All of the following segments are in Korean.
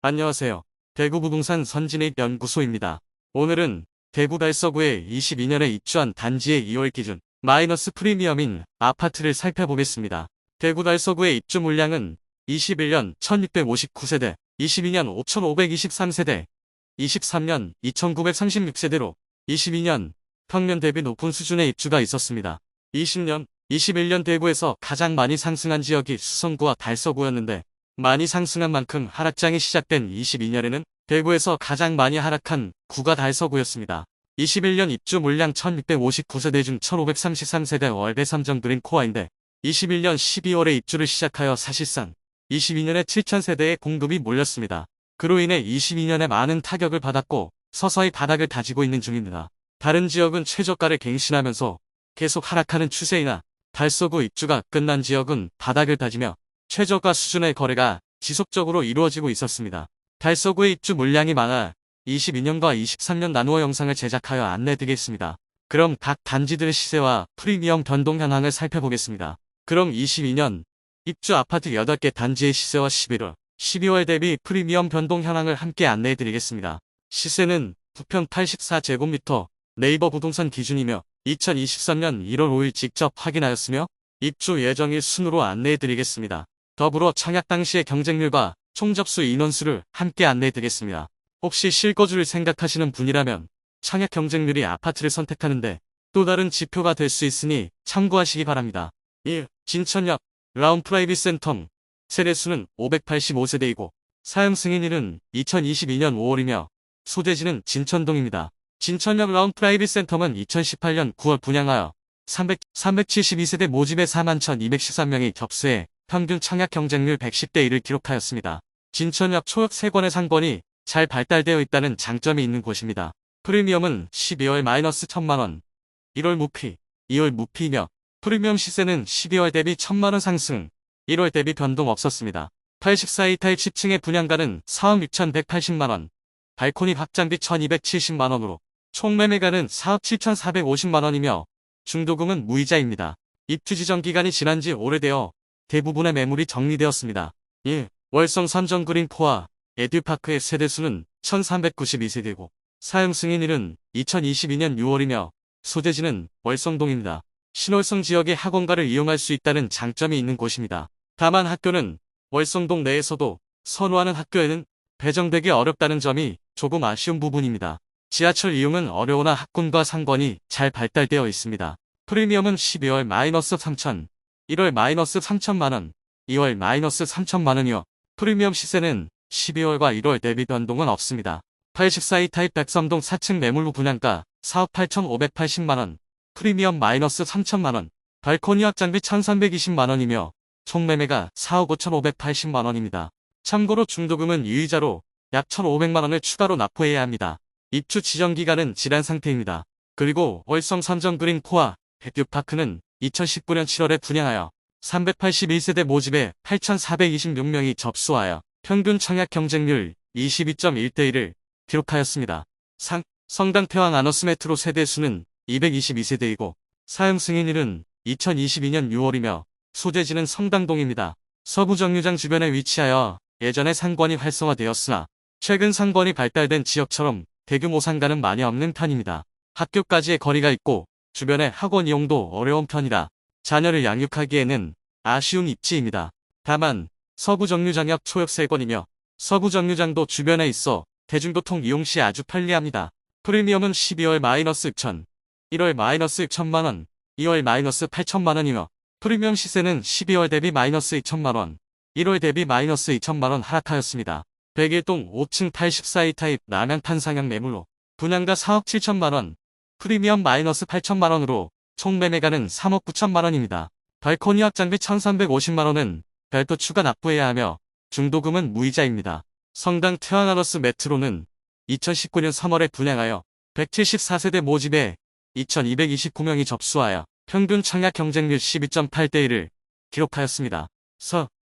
안녕하세요. 대구 부동산 선진입 연구소입니다. 오늘은 대구 달서구에 22년에 입주한 단지의 2월 기준 마이너스 프리미엄인 아파트를 살펴보겠습니다. 대구 달서구의 입주 물량은 21년 1659세대, 22년 5523세대, 23년 2936세대로 22년 평년 대비 높은 수준의 입주가 있었습니다. 20년, 21년 대구에서 가장 많이 상승한 지역이 수성구와 달서구였는데 많이 상승한 만큼 하락장이 시작된 22년에는 대구에서 가장 많이 하락한 구가 달서구였습니다. 21년 입주 물량 1659세대 중 1533세대 월대 3정 그린 코어인데 21년 12월에 입주를 시작하여 사실상 22년에 7000세대의 공급이 몰렸습니다. 그로 인해 22년에 많은 타격을 받았고 서서히 바닥을 다지고 있는 중입니다. 다른 지역은 최저가를 갱신하면서 계속 하락하는 추세이나 달서구 입주가 끝난 지역은 바닥을 다지며 최저가 수준의 거래가 지속적으로 이루어지고 있었습니다. 달서구의 입주 물량이 많아 22년과 23년 나누어 영상을 제작하여 안내드리겠습니다. 그럼 각 단지들의 시세와 프리미엄 변동 현황을 살펴보겠습니다. 그럼 22년 입주 아파트 8개 단지의 시세와 11월, 12월 대비 프리미엄 변동 현황을 함께 안내해드리겠습니다. 시세는 부평 84제곱미터 네이버 부동산 기준이며 2023년 1월 5일 직접 확인하였으며 입주 예정일 순으로 안내해드리겠습니다. 더불어 청약 당시의 경쟁률과 총접수 인원수를 함께 안내해드리겠습니다. 혹시 실거주를 생각하시는 분이라면 청약 경쟁률이 아파트를 선택하는데 또 다른 지표가 될 수 있으니 참고하시기 바랍니다. 1. 진천역 라운 프라이빗 센텀 세대수는 585세대이고 사용 승인일은 2022년 5월이며 소재지는 진천동입니다. 진천역 라운 프라이빗 센텀은 2018년 9월 분양하여 372세대 모집에 41,213명이 접수해 평균 청약 경쟁률 110대 1을 기록하였습니다. 진천역 초역 3권의 상권이 잘 발달되어 있다는 장점이 있는 곳입니다. 프리미엄은 12월 마이너스 1000만원, 1월 무피, 2월 무피이며 프리미엄 시세는 12월 대비 1000만원 상승, 1월 대비 변동 없었습니다. 84이 타입 10층의 분양가는 4억 6180만원, 발코니 확장비 1270만원으로 총 매매가는 4억 7450만원이며 중도금은 무이자입니다. 입주 지정 기간이 지난 지 오래되어 대부분의 매물이 정리되었습니다. 1. 월성 3정 그린 코아 에듀파크의 세대수는 1392세대고 사용 승인일은 2022년 6월이며 소재지는 월성동입니다. 신월성 지역의 학원가를 이용할 수 있다는 장점이 있는 곳입니다. 다만 학교는 월성동 내에서도 선호하는 학교에는 배정되기 어렵다는 점이 조금 아쉬운 부분입니다. 지하철 이용은 어려우나 학군과 상권이 잘 발달되어 있습니다. 프리미엄은 12월 마이너스 3000, 1월 마이너스 3000만원, 2월 마이너스 3000만원이요. 프리미엄 시세는 12월과 1월 대비 변동은 없습니다. 84이 타입 백섬동 4층 매물로 분양가 4억 8580만원, 프리미엄 마이너스 3000만원, 발코니 확장비 1320만원이며 총 매매가 4억 5580만원입니다. 참고로 중도금은 유의자로 약 1500만원을 추가로 납부해야 합니다. 입주 지정 기간은 지난 상태입니다. 그리고 월성 3정 그린 코아 에듀파크는 2019년 7월에 분양하여 381세대 모집에 8426명이 접수하여 평균 청약 경쟁률 22.1대 1을 기록하였습니다. 성당 태왕 아너스 메트로 세대수는 222세대이고 사용 승인일은 2022년 6월이며 소재지는 성당동입니다. 서부 정류장 주변에 위치하여 예전에 상권이 활성화되었으나 최근 상권이 발달된 지역처럼 대규모 상가는 많이 없는 편입니다. 학교까지의 거리가 있고 주변에 학원 이용도 어려운 편이라 자녀를 양육하기에는 아쉬운 입지입니다. 다만 서부 정류장역 초역 3권이며 서부 정류장도 주변에 있어 대중교통 이용 시 아주 편리합니다. 프리미엄은 12월 마이너스 6천, 1월 마이너스 6천만원, 2월 마이너스 8천만원이며 프리미엄 시세는 12월 대비 마이너스 2천만원, 1월 대비 마이너스 2천만원 하락하였습니다. 백일동 5층 84이 타입 남양탄 상향 매물로 분양가 4억 7천만원, 프리미엄 마이너스 8천만원으로 총 매매가는 3억 9천만원입니다. 발코니 확장비 1350만원은 별도 추가 납부해야 하며 중도금은 무이자입니다. 성당 태왕아너스 메트로는 2019년 3월에 분양하여 174세대 모집에 2229명이 접수하여 평균 청약 경쟁률 12.8대 1을 기록하였습니다.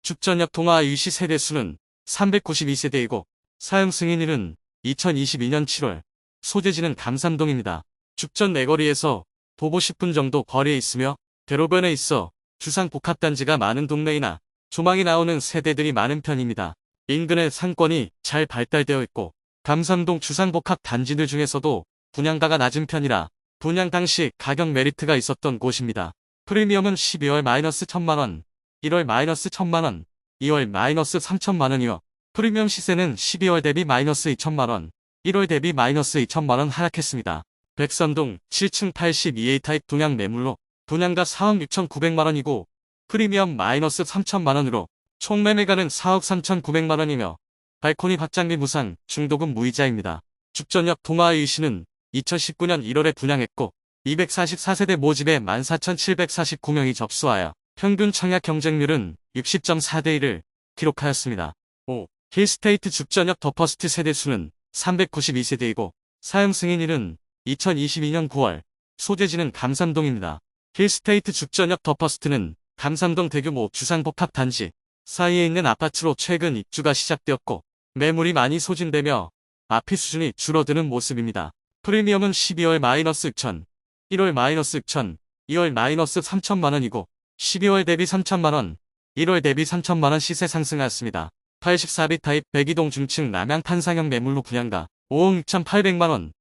죽전역 동아 유시 세대수는 392세대이고 사용 승인일은 2022년 7월, 소재지는 감삼동입니다. 죽전 내거리에서 도보 10분 정도 거리에 있으며 대로변에 있어 주상 복합단지가 많은 동네이나 조망이 나오는 세대들이 많은 편입니다. 인근의 상권이 잘 발달되어 있고 감삼동 주상복합 단지들 중에서도 분양가가 낮은 편이라 분양 당시 가격 메리트가 있었던 곳입니다. 프리미엄은 12월 마이너스 1,000만원, 1월 마이너스 1,000만원, 2월 마이너스 3,000만원이며 프리미엄 시세는 12월 대비 마이너스 2,000만원, 1월 대비 마이너스 2,000만원 하락했습니다. 백선동 7층 82A 타입 분양 매물로 분양가 4억 6,900만원이고 프리미엄 마이너스 3,000만원으로 총 매매가는 4억 3,900만원이며 발코니 확장 및 무상, 중도금 무이자입니다. 죽전역 동아의시는 2019년 1월에 분양했고 244세대 모집에 14,749명이 접수하여 평균 청약 경쟁률은 60.4대 1을 기록하였습니다. 5. 힐스테이트 죽전역 더퍼스트 세대수는 392세대이고 사용 승인일은 2022년 9월, 소재지는 감삼동입니다. 힐스테이트 죽전역 더퍼스트는 감삼동 대규모 주상복합 단지 사이에 있는 아파트로 최근 입주가 시작되었고 매물이 많이 소진되며 마피 수준이 줄어드는 모습입니다. 프리미엄은 12월 마이너스 6천, 1월 마이너스 6천, 2월 마이너스 3천만원이고 12월 대비 3천만원, 1월 대비 3천만원 시세 상승하였습니다. 84비 타입 백이동 중층 남양 판상형 매물로 분양가 5억 6,800만원,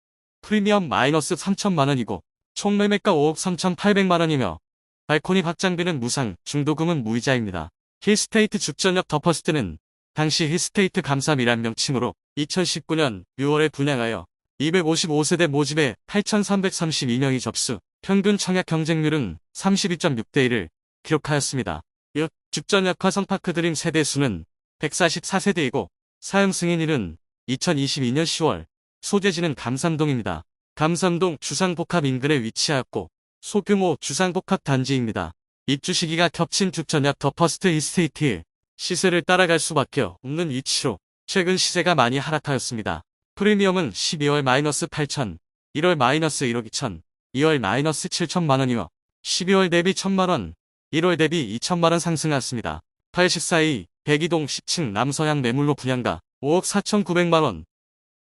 프리미엄 마이너스 3천만원이고 총 매매가 5억 3,800만원이며 발코니 확장비는 무상, 중도금은 무이자입니다. 힐스테이트 죽전역 더퍼스트는 당시 힐스테이트 감삼이란 명칭으로 2019년 6월에 분양하여 255세대 모집에 8,332명이 접수, 평균 청약 경쟁률은 32.6대 1을 기록하였습니다. 이 죽전역 화성파크 드림 세대수는 144세대이고 사용 승인일은 2022년 10월, 소재지는 감삼동입니다. 감삼동 주상복합 인근에 위치하였고 소규모 주상복합 단지입니다. 입주 시기가 겹친 죽전역 더퍼스트 힐스테이트 시세를 따라갈 수밖에 없는 위치로 최근 시세가 많이 하락하였습니다. 프리미엄은 12월 마이너스 8천, 1월 마이너스 1억 2천, 2월 마이너스 7천만원이며 12월 대비 1,000만원, 1월 대비 2천만원 상승하였습니다. 84이 백이동 10층 남서향 매물로 분양가 5억 4,900만원,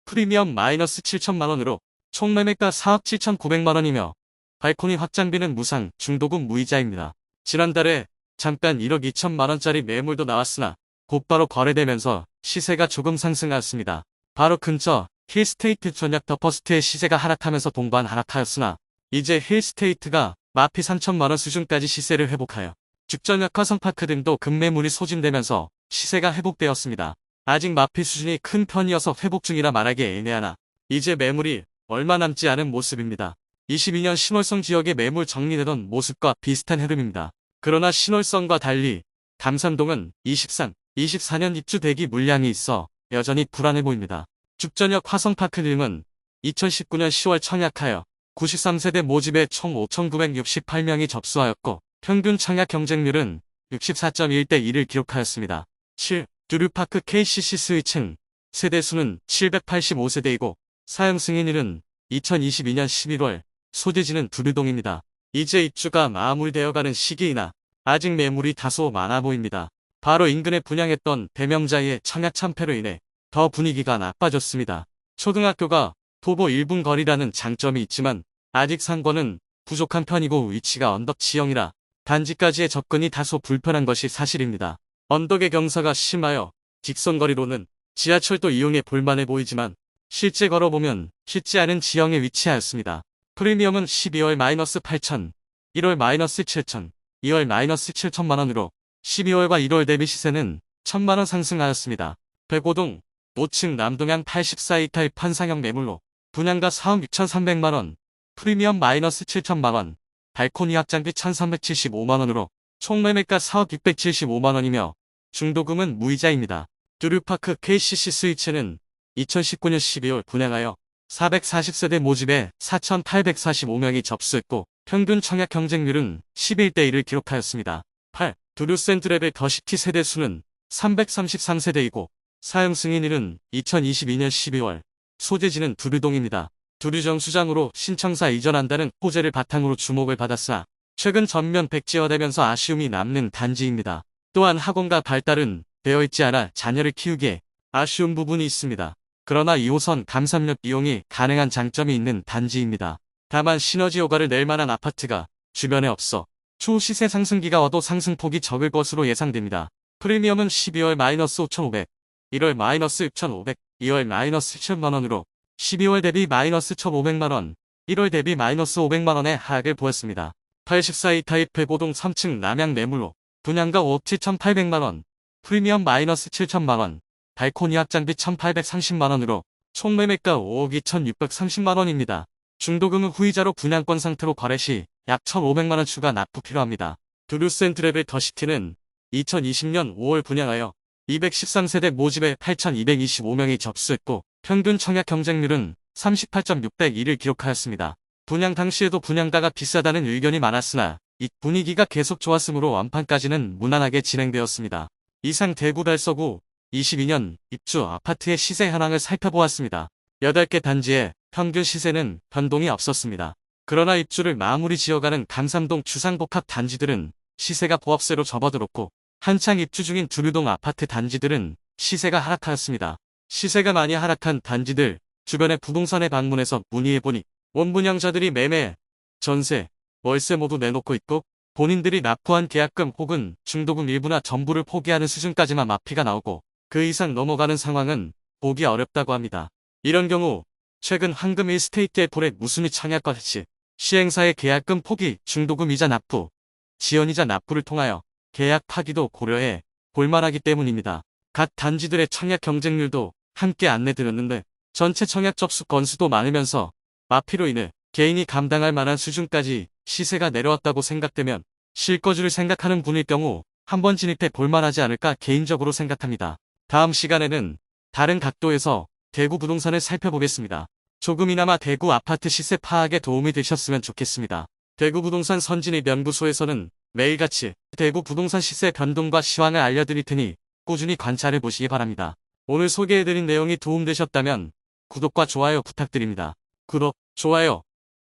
프리미엄 마이너스 7천만원으로 총 매매가 4억 7,900만원이며 발코니 확장비는 무상, 중도금 무이자입니다. 지난달에 잠깐 1억 2천만원짜리 매물도 나왔으나 곧바로 거래되면서 시세가 조금 상승하였습니다. 바로 근처 힐스테이트 전약 더퍼스트의 시세가 하락하면서 동반 하락하였으나 이제 힐스테이트가 마피 3천만원 수준까지 시세를 회복하여 죽전역 화성파크 등도 급매물이 소진되면서 시세가 회복되었습니다. 아직 마피 수준이 큰 편이어서 회복 중이라 말하기 애매하나 이제 매물이 얼마 남지 않은 모습입니다. 22년 신월성 지역의 매물 정리되던 모습과 비슷한 흐름입니다. 그러나 신월성과 달리 감삼동은 24년 입주 대기 물량이 있어 여전히 불안해 보입니다. 죽전역 화성파크 등은 2019년 10월 청약하여 93세대 모집에 총 5,968명이 접수하였고 평균 청약 경쟁률은 64.1대 1을 기록하였습니다. 7. 두류파크 KCC 스위층 세대수는 785세대이고 사용 승인일은 2022년 11월, 소재지는 두류동입니다. 이제 입주가 마무리되어가는 시기이나 아직 매물이 다소 많아 보입니다. 바로 인근에 분양했던 대명자의 청약 참패로 인해 더 분위기가 나빠졌습니다. 초등학교가 도보 1분 거리라는 장점이 있지만 아직 상권은 부족한 편이고 위치가 언덕 지형이라 단지까지의 접근이 다소 불편한 것이 사실입니다. 언덕의 경사가 심하여 직선거리로는 지하철도 이용해 볼만해 보이지만 실제 걸어보면 쉽지 않은 지형에 위치하였습니다. 프리미엄은 12월 마이너스 8천, 1월 마이너스 7천, 2월 마이너스 7천만원으로 12월과 1월 대비 시세는 1,000만원 상승하였습니다. 백오동 5층 남동향 84이 타입 판상형 매물로 분양가 4억 6,300만원, 프리미엄 마이너스 7천만원, 발코니 확장비 1,375만원으로 총 매매가 4억 675만원이며 중도금은 무이자입니다. 두류파크 KCC 스위츠는 2019년 12월 분양하여 440세대 모집에 4,845명이 접수했고 평균 청약 경쟁률은 11대 1을 기록하였습니다. 8. 두류 센트레벨 더시티 세대수는 333세대이고 사용 승인일은 2022년 12월, 소재지는 두류동입니다. 두류정수장으로 신청사 이전한다는 호재를 바탕으로 주목을 받았으나 최근 전면 백지화되면서 아쉬움이 남는 단지입니다. 또한 학원과 발달은 되어 있지 않아 자녀를 키우기에 아쉬운 부분이 있습니다. 그러나 2호선 감삼역 이용이 가능한 장점이 있는 단지입니다. 다만 시너지 효과를 낼 만한 아파트가 주변에 없어 추후 시세 상승기가 와도 상승폭이 적을 것으로 예상됩니다. 프리미엄은 12월 마이너스 5,500, 1월 마이너스 6,500, 2월 마이너스 7천만원으로 12월 대비 마이너스 1,500만원, 1월 대비 마이너스 500만원의 하락을 보였습니다. 84이 타입 105동 3층 남양 매물로 분양가 5억 7,800만원, 프리미엄 마이너스 7천만원, 발코니 확장비 1,830만원으로 총 매매가 5억 2,630만원입니다. 중도금은 후이자로 분양권 상태로 거래 시 약 1,500만원 추가 납부 필요합니다. 두루센트레벨 더시티는 2020년 5월 분양하여 213세대 모집에 8,225명이 접수했고 평균 청약 경쟁률은 38.6대 1을 기록하였습니다. 분양 당시에도 분양가가 비싸다는 의견이 많았으나 이 분위기가 계속 좋았으므로 완판까지는 무난하게 진행되었습니다. 이상 대구 달서구 22년 입주 아파트의 시세 현황을 살펴보았습니다. 8개 단지의 평균 시세는 변동이 없었습니다. 그러나 입주를 마무리 지어가는 강삼동 주상복합 단지들은 시세가 보합세로 접어들었고 한창 입주 중인 두류동 아파트 단지들은 시세가 하락하였습니다. 시세가 많이 하락한 단지들 주변의 부동산에 방문해서 문의해보니 원분양자들이 매매, 전세, 월세 모두 내놓고 있고 본인들이 납부한 계약금 혹은 중도금 일부나 전부를 포기하는 수준까지만 마피가 나오고 그 이상 넘어가는 상황은 보기 어렵다고 합니다. 이런 경우 최근 황금 일스테이트 애플의 무수미 청약과 같이 시행사의 계약금 포기, 중도금 이자 납부, 지연이자 납부를 통하여 계약 파기도 고려해 볼만하기 때문입니다. 각 단지들의 청약 경쟁률도 함께 안내드렸는데 전체 청약 접수 건수도 많으면서 마피로 인해 개인이 감당할 만한 수준까지 시세가 내려왔다고 생각되면 실거주를 생각하는 분일 경우 한번 진입해 볼만하지 않을까 개인적으로 생각합니다. 다음 시간에는 다른 각도에서 대구 부동산을 살펴보겠습니다. 조금이나마 대구 아파트 시세 파악에 도움이 되셨으면 좋겠습니다. 대구 부동산 선진입 연구소에서는 매일같이 대구 부동산 시세 변동과 시황을 알려드릴 테니 꾸준히 관찰해 보시기 바랍니다. 오늘 소개해드린 내용이 도움되셨다면 구독과 좋아요 부탁드립니다. 구독, 좋아요,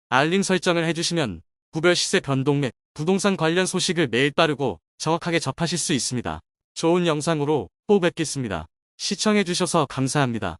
알림 설정을 해주시면 구별 시세 변동 및 부동산 관련 소식을 매일 빠르고 정확하게 접하실 수 있습니다. 좋은 영상으로 또 뵙겠습니다. 시청해주셔서 감사합니다.